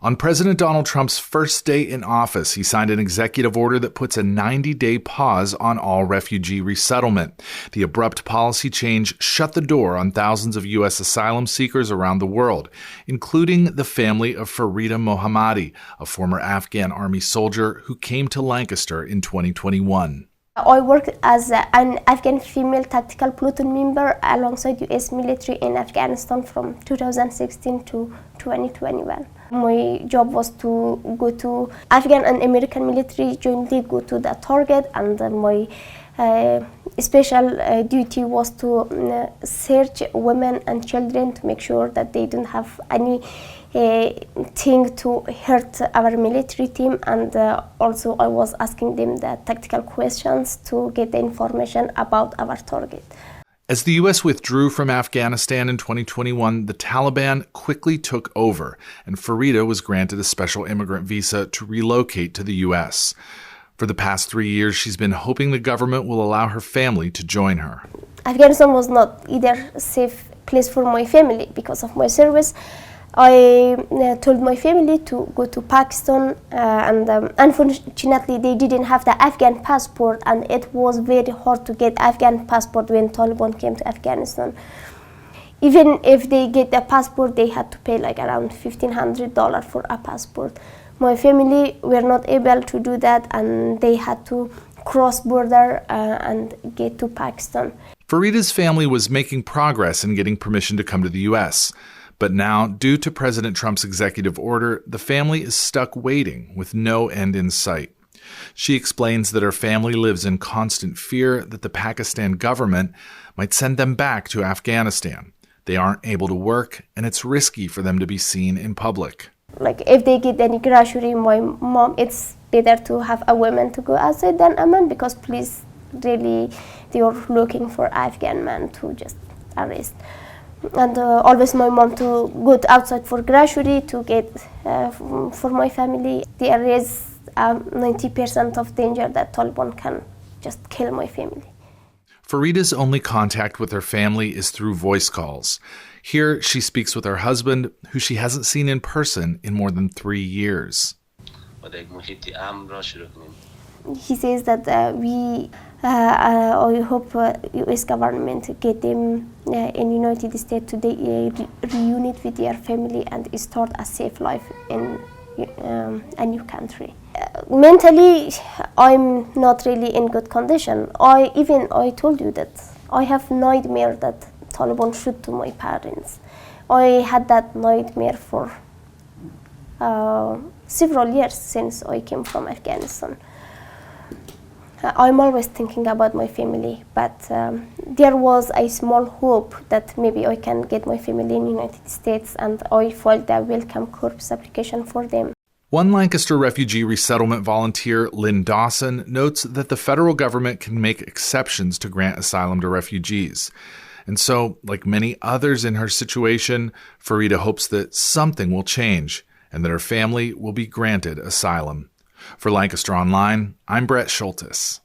On President Donald Trump's first day in office, he signed an executive order that puts a 90-day pause on all refugee resettlement. The abrupt policy change shut the door on thousands of U.S. asylum seekers around the world, including the family of Farida Mohammadi, a former Afghan army soldier who came to Lancaster in 2021. I worked as an Afghan female tactical platoon member alongside U.S. military in Afghanistan from 2016 to 2021. My job was to go to Afghan and American military jointly go to the target, and my special duty was to search women and children to make sure that they don't have any thing to hurt our military team, and also I was asking them the tactical questions to get the information about our target. As the U.S. withdrew from Afghanistan in 2021, the Taliban quickly took over, and Farida was granted a special immigrant visa to relocate to the U.S. For the past 3 years, she's been hoping the government will allow her family to join her. Afghanistan was not either a safe place for my family because of my service. I told my family to go to Pakistan, and unfortunately they didn't have the Afghan passport, and it was very hard to get Afghan passport when Taliban came to Afghanistan. Even if they get the passport, they had to pay like around $1,500 for a passport. My family were not able to do that, and they had to cross border and get to Pakistan. Farida's family was making progress in getting permission to come to the U.S., but now, due to President Trump's executive order, the family is stuck waiting with no end in sight. She explains that her family lives in constant fear that the Pakistan government might send them back to Afghanistan. They aren't able to work, and it's risky for them to be seen in public. Like if they get any gratuity, my mom, it's better to have a woman to go outside than a man, because police really, they are looking for Afghan man to just arrest. And always my mom to go outside for gratuity to get for my family. There is 90% of danger that Taliban can just kill my family. Farida's only contact with her family is through voice calls. Here, she speaks with her husband, who she hasn't seen in person in more than 3 years. He says that I hope U.S. government get them in United States to reunite with their family and start a safe life in a new country. Mentally, I'm not really in good condition. I told you that I have nightmare that Taliban shoot to my parents. I had that nightmare for several years since I came from Afghanistan. I'm always thinking about my family, but there was a small hope that maybe I can get my family in the United States, and I filed a welcome corps application for them. One Lancaster refugee resettlement volunteer, Lynn Dawson, notes that the federal government can make exceptions to grant asylum to refugees. And so, like many others in her situation, Farida hopes that something will change and that her family will be granted asylum. For Lancaster Online, I'm Brett Schultes.